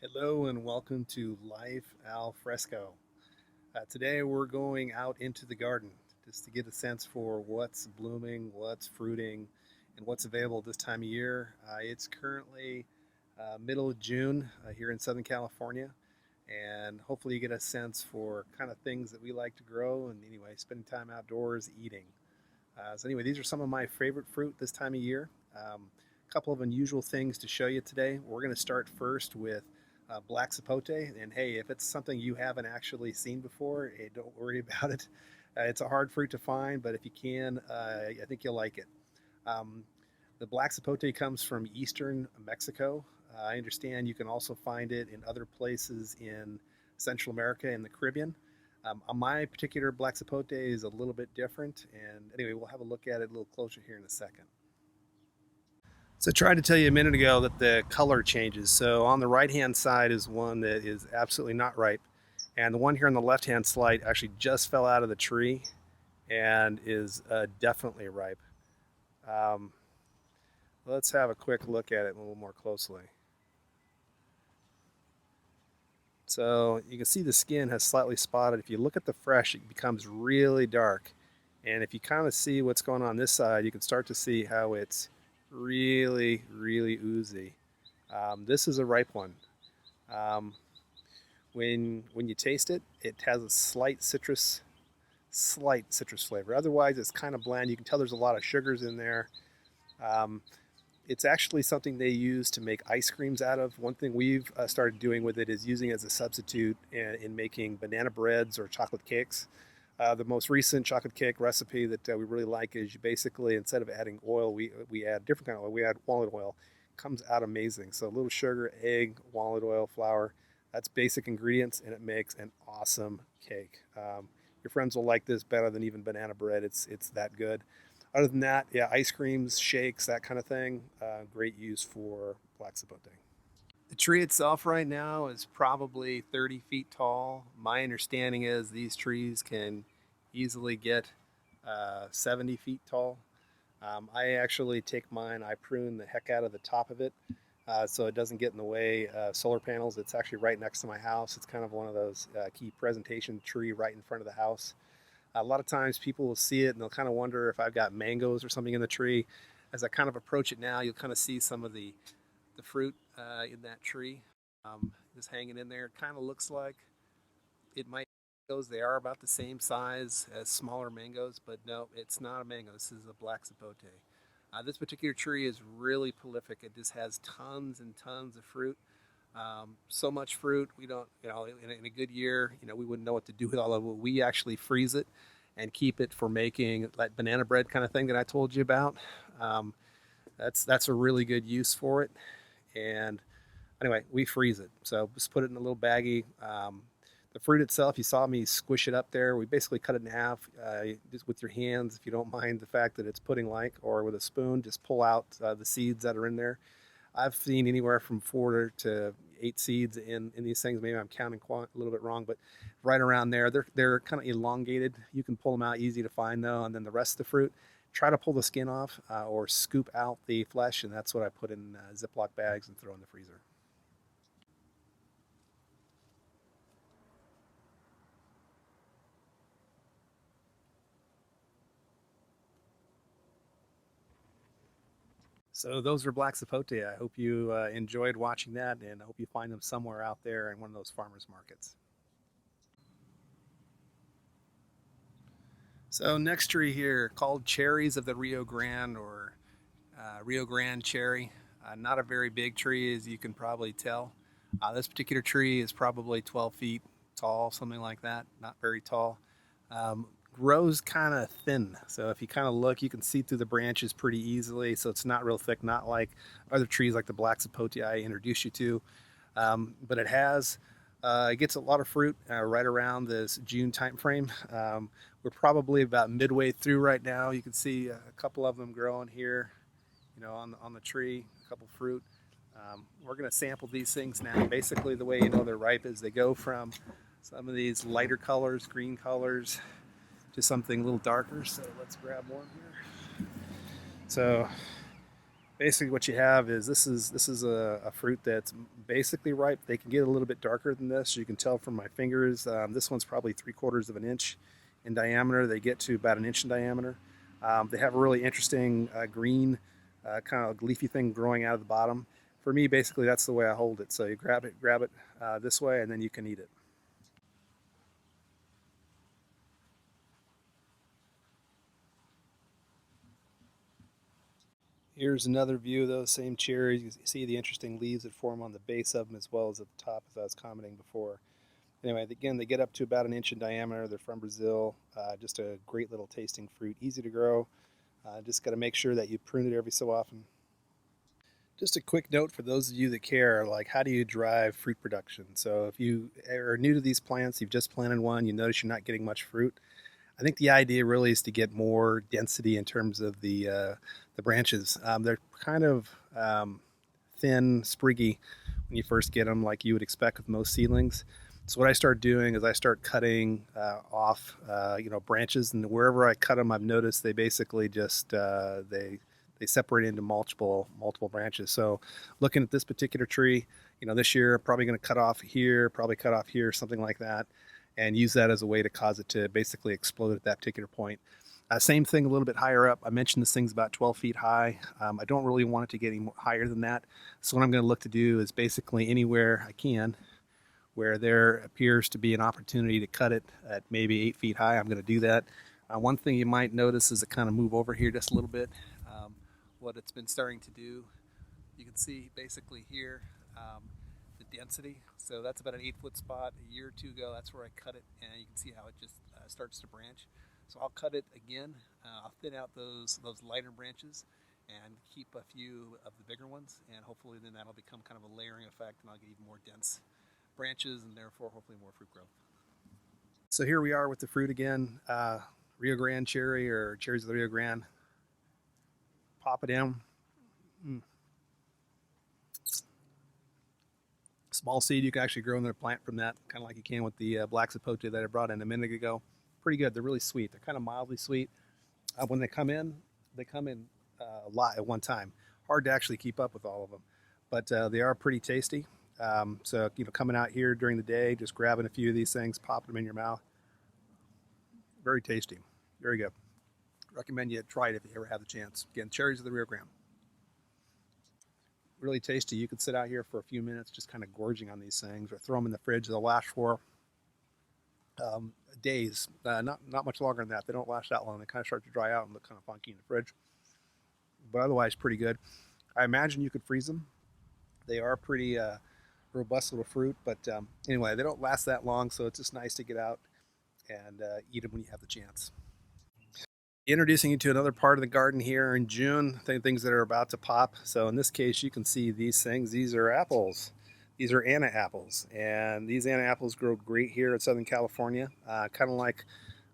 Hello and welcome to Life Al Fresco. Today we're going out into the garden just to get a sense for what's blooming, what's fruiting, and what's available this time of year. It's currently middle of June here in Southern California, and hopefully you get a sense for kind of things that we like to grow and anyway, spending time outdoors eating. So these are some of my favorite fruit this time of year. A couple of unusual things to show you today. We're going to start first with black sapote. And hey, if it's something you haven't actually seen before, don't worry about it. It's a hard fruit to find, but if you can, I think you'll like it. Um, the black sapote comes from eastern Mexico. I understand you can also find it in other places in Central America and the Caribbean. My particular black sapote is a little bit different, and anyway, we'll have a look at it a little closer here in a second. So I tried to tell you a minute ago that the color changes. So on the right-hand side is one that is absolutely not ripe, and the one here on the left-hand slide actually just fell out of the tree and is definitely ripe. Um, let's have a quick look at it a little more closely. So you can see the skin has slightly spotted. If you look at the fresh, it becomes really dark. And if you kind of see what's going on this side, you can start to see how it's really, really oozy. This is a ripe one. Um, when you taste it, it has a slight citrus flavor. Otherwise, it's kind of bland. You can tell there's a lot of sugars in there. Um, it's actually something they use to make ice creams out of. One thing we've started doing with it is using it as a substitute in making banana breads or chocolate cakes. The most recent chocolate cake recipe that we really like is you basically, instead of adding oil, we add different kind of oil. We add walnut oil. It comes out amazing. So a little sugar, egg, walnut oil, flour. That's basic ingredients, and it makes an awesome cake. Your friends will like this better than even banana bread. It's that good. Other than that, yeah, ice creams, shakes, that kind of thing. Great use for black sapote. The tree itself right now is probably 30 feet tall. My understanding is these trees can easily get 70 feet tall. I actually take mine, I prune the heck out of the top of it so it doesn't get in the way. Solar panels, it's actually right next to my house. It's kind of one of those key presentation tree right in front of the house. A lot of times people will see it and they'll kind of wonder if I've got mangoes or something in the tree. As I kind of approach it now, you'll kind of see some of the fruit in that tree just hanging in there. It kind of looks like it might be mangoes. They are about the same size as smaller mangoes, but no, it's not a mango. This is a black sapote. This particular tree is really prolific. It just has tons and tons of fruit. So much fruit, we don't, in a good year, we wouldn't know what to do with all of it. We actually freeze it and keep it for making that banana bread kind of thing that I told you about. Um, that's a really good use for it. And anyway, we freeze it. So just put it in a little baggie. The fruit itself, you saw me squish it up there. We basically cut it in half just with your hands, if you don't mind the fact that it's pudding-like, or with a spoon, just pull out the seeds that are in there. I've seen anywhere from 4 to 8 seeds in these things. Maybe I'm counting a little bit wrong, but right around there. They're kind of elongated. You can pull them out, easy to find though. And then the rest of the fruit, try to pull the skin off or scoop out the flesh, and that's what I put in Ziploc bags and throw in the freezer. So those are black sapote. I hope you enjoyed watching that, and I hope you find them somewhere out there in one of those farmers markets. So next tree here, called cherries of the Rio Grande, or Rio Grande cherry. Not a very big tree, as you can probably tell. This particular tree is probably 12 feet tall, something like that. Not very tall. Um, Grows kind of thin. So if you kind of look, you can see through the branches pretty easily. So it's not real thick, not like other trees like the black sapote I introduced you to. But it gets a lot of fruit right around this June time frame. We're probably about midway through right now. You can see a couple of them growing here, on the tree, a couple fruit. We're going to sample these things now. Basically, the way you know they're ripe is they go from some of these lighter colors, green colors, to something a little darker. So let's grab one here. So Basically, what you have is this is a fruit that's basically ripe. They can get a little bit darker than this. You can tell from my fingers. This one's probably 3/4 of an inch in diameter. They get to about an inch in diameter. They have a really interesting green kind of leafy thing growing out of the bottom. For me, basically, that's the way I hold it. So you grab it this way, and then you can eat it. Here's another view of those same cherries. You see the interesting leaves that form on the base of them as well as at the top, as I was commenting before. Anyway, again, they get up to about an inch in diameter. They're from Brazil. Just a great little tasting fruit, easy to grow. Just got to make sure that you prune it every so often. Just a quick note for those of you that care, like how do you drive fruit production? So if you are new to these plants, you've just planted one, you notice you're not getting much fruit. I think the idea really is to get more density in terms of the branches. They're kind of thin, spriggy when you first get them, like you would expect with most seedlings. So what I start doing is I start cutting off, branches, and wherever I cut them, I've noticed they basically just they separate into multiple branches. So looking at this particular tree, this year probably going to cut off here, probably cut off here, something like that, and use that as a way to cause it to basically explode at that particular point. Same thing a little bit higher up. I mentioned this thing's about 12 feet high. I don't really want it to get any higher than that. So what I'm going to look to do is basically anywhere I can where there appears to be an opportunity to cut it at maybe 8 feet high, I'm going to do that. One thing you might notice is it kind of move over here just a little bit. What it's been starting to do, you can see basically here the density. So that's about an 8 foot spot. A year or two ago, that's where I cut it, and you can see how it just starts to branch. So I'll cut it again. I'll thin out those lighter branches and keep a few of the bigger ones, and hopefully then that'll become kind of a layering effect, and I'll get even more dense branches and therefore hopefully more fruit growth. So here we are with the fruit again, Rio Grande cherry or cherries of the Rio Grande. Pop it in. Mm. Small seed you can actually grow in their plant from that, kind of like you can with the black sapote that I brought in a minute ago. Pretty good. They're really sweet. They're kind of mildly sweet. When they come in a lot at one time. Hard to actually keep up with all of them, but they are pretty tasty. So coming out here during the day, just grabbing a few of these things, popping them in your mouth. Very tasty. Very good. Recommend you try it if you ever have the chance. Again, cherries of the Rio Grande. Really tasty. You could sit out here for a few minutes just kind of gorging on these things, or throw them in the fridge. They'll last for days, not much longer than that. They don't last that long. They kind of start to dry out and look kind of funky in the fridge, but otherwise pretty good. I imagine you could freeze them. They are pretty robust little fruit, but anyway, they don't last that long, so it's just nice to get out and eat them when you have the chance. Introducing you to another part of the garden here in June, things that are about to pop. So in this case, you can see these things. These are apples. These are Anna apples, and these Anna apples grow great here in Southern California. Kind of like,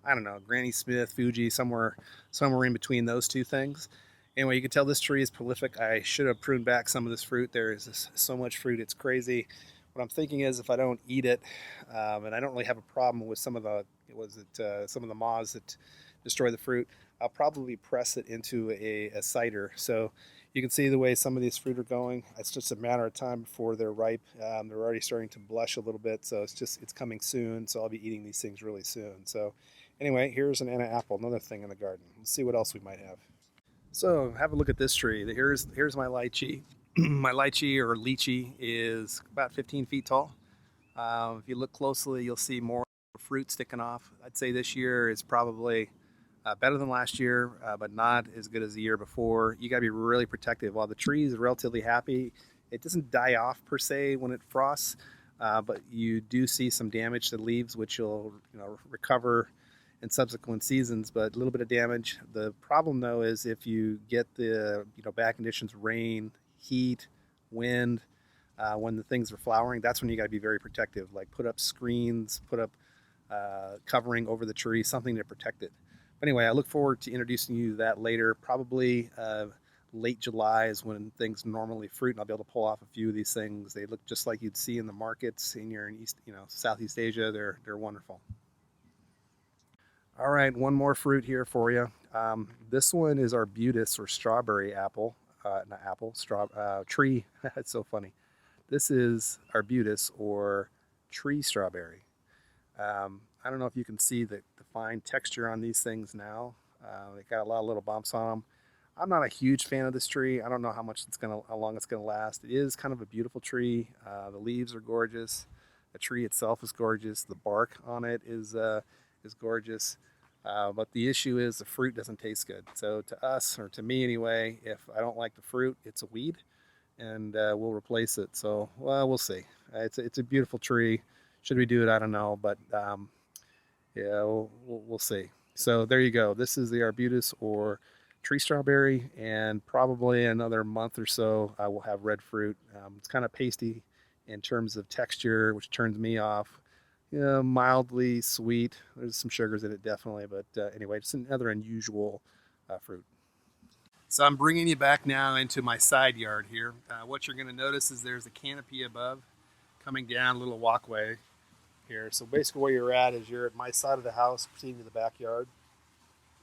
I don't know, Granny Smith, Fuji, somewhere in between those two things. Anyway, you can tell this tree is prolific. I should have pruned back some of this fruit. There is so much fruit, it's crazy. What I'm thinking is if I don't eat it, and I don't really have a problem with some of the moths that destroy the fruit, I'll probably press it into a cider. So you can see the way some of these fruit are going. It's just a matter of time before they're ripe. They're already starting to blush a little bit, so it's coming soon. So I'll be eating these things really soon. So anyway, here's an Anna apple, another thing in the garden. Let's see what else we might have. So have a look at this tree. Here's my lychee. My lychee or lychee is about 15 feet tall. If you look closely, you'll see more fruit sticking off. I'd say this year is probably better than last year, but not as good as the year before. You got to be really protective. While the tree is relatively happy, it doesn't die off per se when it frosts, but you do see some damage to the leaves, which you'll recover in subsequent seasons, but a little bit of damage. The problem though is if you get the bad conditions, rain, heat, wind, when the things are flowering, that's when you got to be very protective. Like put up screens, put up covering over the tree, something to protect it. But anyway, I look forward to introducing you to that later. Probably late July is when things normally fruit, and I'll be able to pull off a few of these things. They look just like you'd see in the markets in Southeast Asia. They're wonderful. All right, one more fruit here for you. This one is arbutus or strawberry apple. not apple, tree. It's so funny. This is arbutus or tree strawberry. I don't know if you can see the fine texture on these things now. They got a lot of little bumps on them. I'm not a huge fan of this tree. I don't know how long it's gonna last. It is kind of a beautiful tree. The leaves are gorgeous. The tree itself is gorgeous. The bark on it is gorgeous. But the issue is the fruit doesn't taste good. So to us, or to me anyway, if I don't like the fruit, it's a weed, and we'll replace it. So well, we'll see. It's a beautiful tree. Should we do it? I don't know, but yeah, we'll see. So there you go. This is the arbutus or tree strawberry, and probably another month or so I will have red fruit. It's kind of pasty in terms of texture, which turns me off. Yeah, mildly sweet. There's some sugars in it, definitely, but anyway, just another unusual fruit. So I'm bringing you back now into my side yard here. What you're going to notice is there's a canopy above coming down a little walkway here. So basically where you're at is you're at my side of the house, proceeding to the backyard,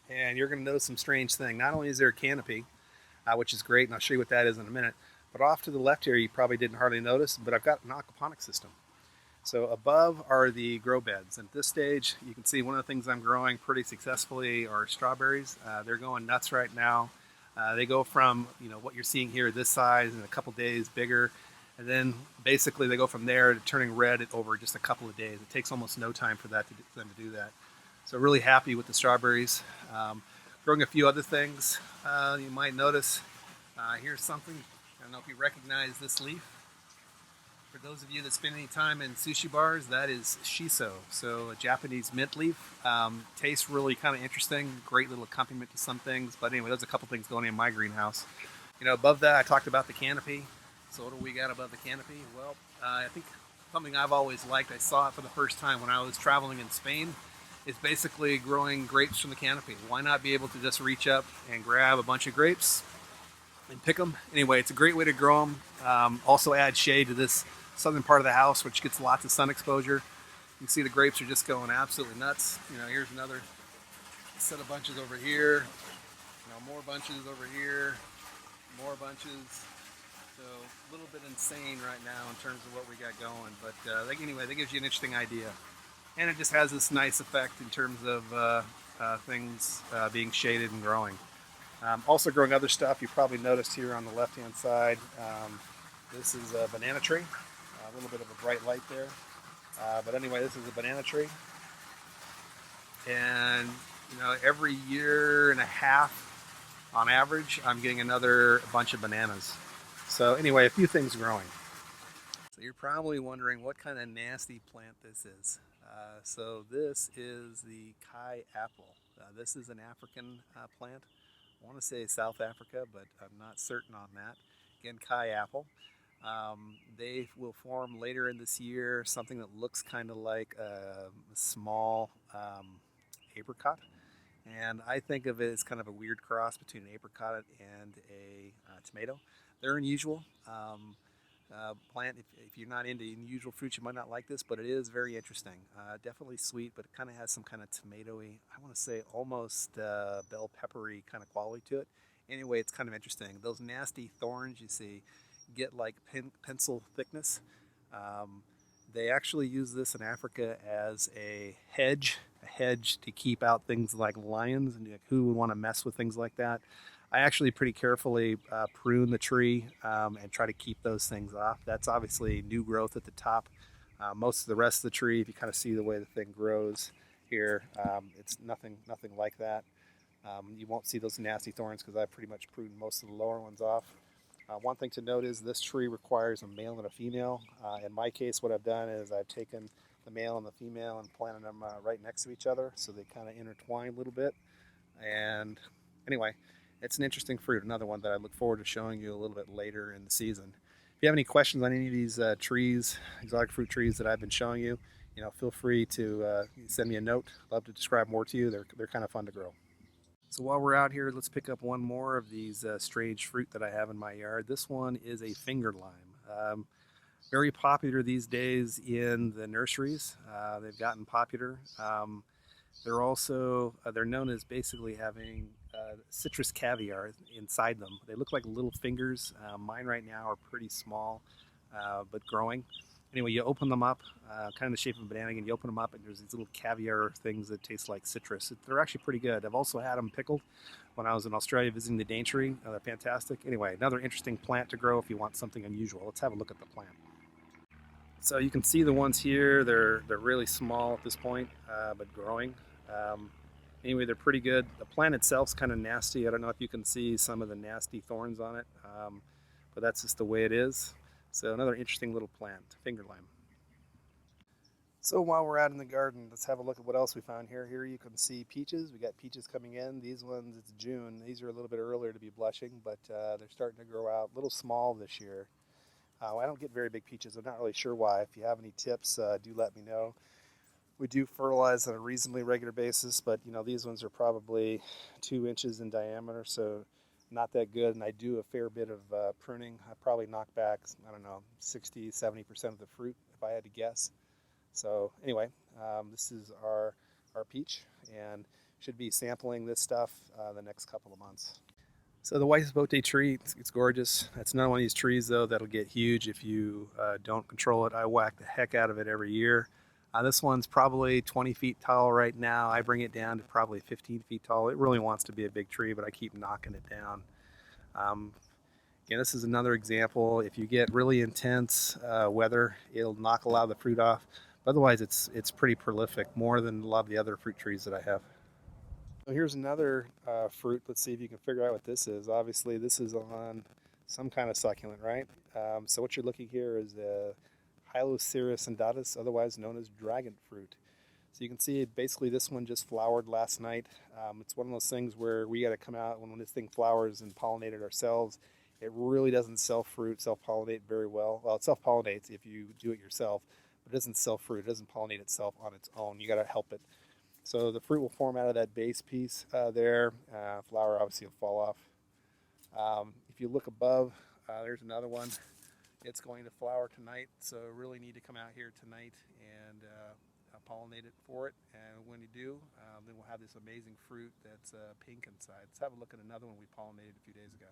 and you're going to notice some strange thing. Not only is there a canopy, which is great, and I'll show you what that is in a minute, but off to the left here, you probably didn't hardly notice, but I've got an aquaponic system. So above are the grow beds. And at this stage, you can see one of the things I'm growing pretty successfully are strawberries. They're going nuts right now. They go from what you're seeing here, this size, in a couple days bigger. And then basically they go from there to turning red over just a couple of days. It takes almost no time for them to do that. So really happy with the strawberries. Growing a few other things you might notice. Here's something, I don't know if you recognize this leaf. For those of you that spend any time in sushi bars, that is shiso, so a Japanese mint leaf. Tastes really kind of interesting, great little accompaniment to some things. But anyway, there's a couple things going in my greenhouse. Above that, I talked about the canopy. So what do we got above the canopy? Well, I think something I've always liked, I saw it for the first time when I was traveling in Spain, is basically growing grapes from the canopy. Why not be able to just reach up and grab a bunch of grapes and pick them? Anyway, it's a great way to grow them. Also add shade to this southern part of the house, which gets lots of sun exposure. You can see the grapes are just going absolutely nuts. Here's another set of bunches over here. More bunches over here. More bunches. So a little bit insane right now in terms of what we got going. But anyway, that gives you an interesting idea. And it just has this nice effect in terms of things being shaded and growing. Also growing other stuff. You probably noticed here on the left-hand side. This is a banana tree. A little bit of a bright light there. But anyway, this is a banana tree. And, every year and a half, on average, I'm getting another bunch of bananas. So anyway, a few things growing. So you're probably wondering what kind of nasty plant this is. So this is the Kai apple. This is an African plant. I want to say South Africa, but I'm not certain on that. Again, Kai apple. They will form later in this year something that looks kind of like a small apricot. And I think of it as kind of a weird cross between an apricot and a tomato. They're unusual. Plant, if you're not into unusual fruits, you might not like this, but it is very interesting. Definitely sweet, but it kind of has some kind of tomatoey, I want to say almost bell peppery kind of quality to it. Anyway, it's kind of interesting. Those nasty thorns you see get like pencil thickness. They actually use this in Africa as a hedge to keep out things like lions, and who would want to mess with things like that. I actually pretty carefully prune the tree and try to keep those things off. That's obviously new growth at the top. Most of the rest of the tree, if you kind of see the way the thing grows here, it's nothing like that. You won't see those nasty thorns because I pretty much pruned most of the lower ones off. One thing to note is this tree requires a male and a female. In my case, what I've done is I've taken the male and the female and planted them right next to each other, so they kind of intertwine a little bit. And anyway, it's an interesting fruit, another one that I look forward to showing you a little bit later in the season. If you have any questions on any of these trees, exotic fruit trees that I've been showing you, feel free to send me a note. I'd love to describe more to you. They're kind of fun to grow. So while we're out here, let's pick up one more of these strange fruit that I have in my yard. This one is a finger lime. Very popular these days in the nurseries. They've gotten popular. They're known as basically having citrus caviar inside them. They look like little fingers. Mine right now are pretty small, but growing. Anyway, you open them up, kind of the shape of a banana, and you open them up, and there's these little caviar things that taste like citrus. They're actually pretty good. I've also had them pickled when I was in Australia visiting the Daintree. They're fantastic. Anyway, another interesting plant to grow if you want something unusual. Let's have a look at the plant. So you can see the ones here. They're really small at this point, but growing. Um, anyway, they're pretty good. The plant itself's kind of nasty. I don't know if you can see some of the nasty thorns on it, but that's just the way it is. So another interesting little plant, finger lime. So while we're out in the garden, let's have a look at what else we found here. Here you can see peaches. We got peaches coming in. These ones, it's June. These are a little bit earlier to be blushing, but they're starting to grow out. A little small this year. I don't get very big peaches. I'm not really sure why. If you have any tips, do let me know. We do fertilize on a reasonably regular basis, but these ones are probably 2 inches in diameter, so not that good. And I do a fair bit of pruning. I probably knock back, I don't know, 60–70% of the fruit if I had to guess. So anyway, this is our peach, and should be sampling this stuff the next couple of months. So the white sapote tree, it's gorgeous. It's not one of these trees though that'll get huge if you don't control it. I whack the heck out of it every year. This one's probably 20 feet tall right now. I bring it down to probably 15 feet tall. It really wants to be a big tree, but I keep knocking it down. Again, this is another example. If you get really intense weather, it'll knock a lot of the fruit off. Otherwise, it's pretty prolific, more than a lot of the other fruit trees that I have. So here's another fruit. Let's see if you can figure out what this is. Obviously, this is on some kind of succulent, right? So what you're looking here is Hyloceras undatus, otherwise known as dragon fruit. So you can see basically this one just flowered last night. It's one of those things where we got to come out when this thing flowers and pollinate it ourselves. It really doesn't self-fruit, self-pollinate very well. Well, it self-pollinates if you do it yourself, but it doesn't self-fruit. It doesn't pollinate itself on its own. You got to help it. So the fruit will form out of that base piece there. Flower obviously will fall off. If you look above, there's another one. It's going to flower tonight, so really need to come out here tonight and pollinate it for it. And when you do, then we'll have this amazing fruit that's pink inside. Let's have a look at another one we pollinated a few days ago.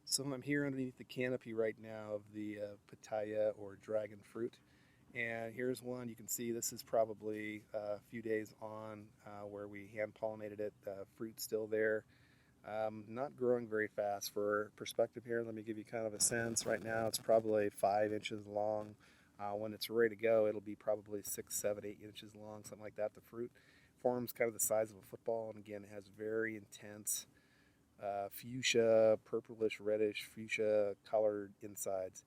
So I'm here underneath the canopy right now of the pitaya or dragon fruit. And here's one. You can see this is probably a few days on where we hand pollinated it. Fruit still there. Not growing very fast. For perspective here, let me give you kind of a sense. Right now it's probably 5 inches long. When it's ready to go, it'll be probably 6, 7, 8 inches long, something like that. The fruit forms kind of the size of a football, and again, it has very intense fuchsia, purplish, reddish, fuchsia colored insides.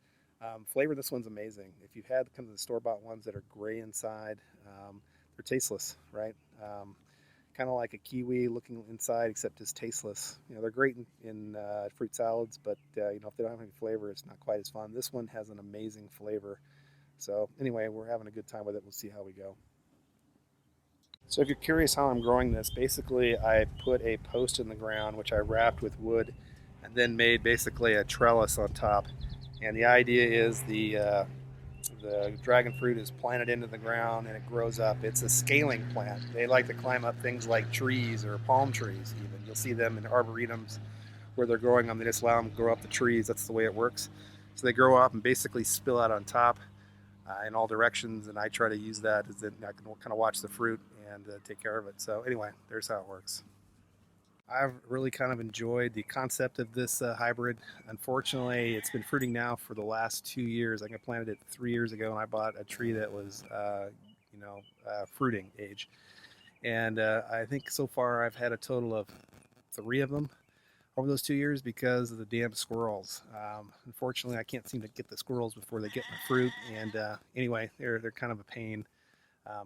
Flavor, this one's amazing. If you've had kind of the store-bought ones that are gray inside, they're tasteless, right? Kind of like a kiwi looking inside, except it's tasteless. They're great in fruit salads, but if they don't have any flavor, it's not quite as fun. This one has an amazing flavor. So anyway, we're having a good time with it. We'll see how we go. So if you're curious how I'm growing this, basically I put a post in the ground, which I wrapped with wood, and then made basically a trellis on top. And the idea is the dragon fruit is planted into the ground and it grows up. It's a scaling plant. They like to climb up things like trees or palm trees even. You'll see them in arboretums where they're growing them. They just allow them to grow up the trees. That's the way it works. So they grow up and basically spill out on top in all directions, and I try to use that as I can kind of watch the fruit and take care of it. So anyway, there's how it works. I've really kind of enjoyed the concept of this hybrid. Unfortunately, it's been fruiting now for the last 2 years. I planted it 3 years ago, and I bought a tree that was, fruiting age. And I think so far I've had a total of 3 of them over those 2 years because of the damn squirrels. Unfortunately, I can't seem to get the squirrels before they get my fruit. And anyway, they're kind of a pain.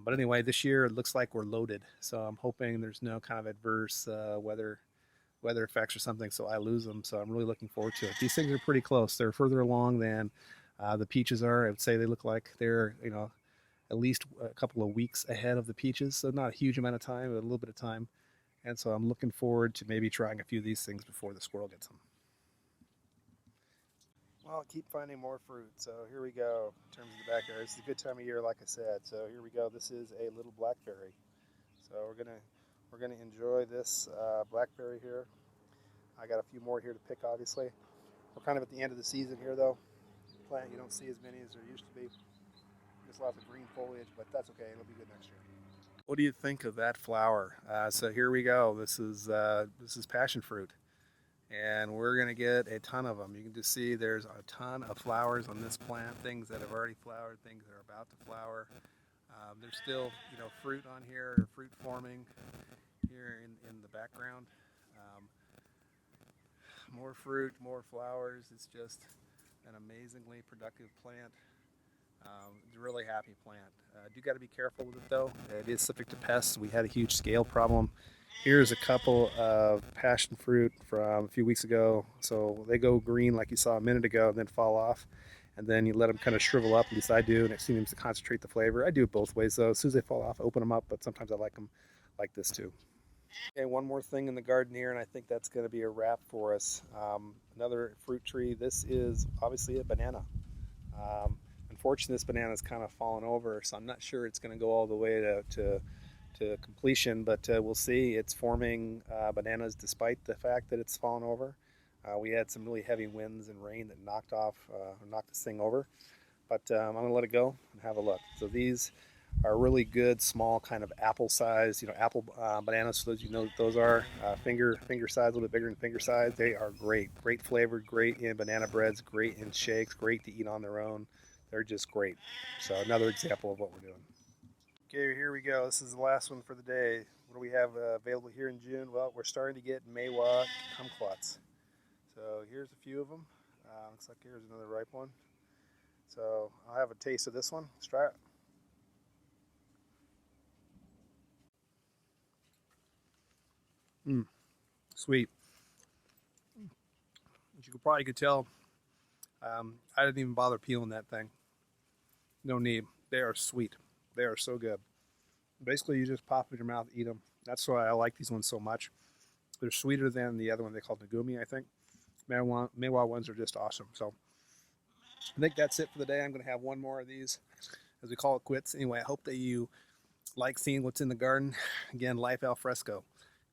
But anyway, this year it looks like we're loaded, so I'm hoping there's no kind of adverse weather effects or something, so I lose them. So I'm really looking forward to it. These things are pretty close. They're further along than the peaches are. I would say they look like they're at least a couple of weeks ahead of the peaches, so not a huge amount of time, but a little bit of time. And so I'm looking forward to maybe trying a few of these things before the squirrel gets them. Well, keep finding more fruit. So here we go. In terms of the backyard, it's a good time of year, like I said. So here we go. This is a little blackberry. So we're gonna enjoy this blackberry here. I got a few more here to pick, obviously. We're kind of at the end of the season here, though. Plant, you don't see as many as there used to be. Just lots of green foliage, but that's okay. It'll be good next year. What do you think of that flower? So here we go. This is passion fruit, and we're gonna get a ton of them. You can just see there's a ton of flowers on this plant. Things that have already flowered, things that are about to flower. There's still, fruit on here, or fruit forming here in the background. Um, more fruit, more flowers. It's just an amazingly productive plant. It's a really happy plant. You got to be careful with it though. It is subject to pests. We had a huge scale problem. Here's a couple of passion fruit from a few weeks ago. So they go green like you saw a minute ago and then fall off. And then you let them kind of shrivel up, at least I do, and it seems to concentrate the flavor. I do it both ways though. As soon as they fall off, I open them up, but sometimes I like them like this too. Okay, one more thing in the garden here, and I think that's going to be a wrap for us. Another fruit tree. This is obviously a banana. Unfortunately, this banana is kind of fallen over, so I'm not sure it's going to go all the way to completion, but we'll see. It's forming bananas despite the fact that it's fallen over. We had some really heavy winds and rain that knocked this thing over, but I'm going to let it go and have a look. So these are really good, small, kind of apple size, apple bananas. So those, those are finger size, a little bit bigger than finger size. They are great flavored, great in banana breads, great in shakes, great to eat on their own. They're just great. So another example of what we're doing. Okay, here we go. This is the last one for the day. What do we have available here in June? Well, we're starting to get Maywa kumquats. So here's a few of them. Looks like here's another ripe one. So I'll have a taste of this one. Let's try it. Sweet. As you could tell, I didn't even bother peeling that thing. No need. They are sweet. They are so good. Basically, you just pop in your mouth, eat them. That's why I like these ones so much. They're sweeter than the other one they called Nagumi, I think. Maywa ones are just awesome. So I think that's it for the day. I'm going to have one more of these as we call it quits. Anyway, I hope that you like seeing what's in the garden. Again, life al fresco.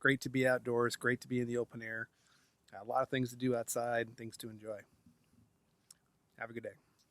Great to be outdoors. Great to be in the open air. A lot of things to do outside, things to enjoy. Have a good day.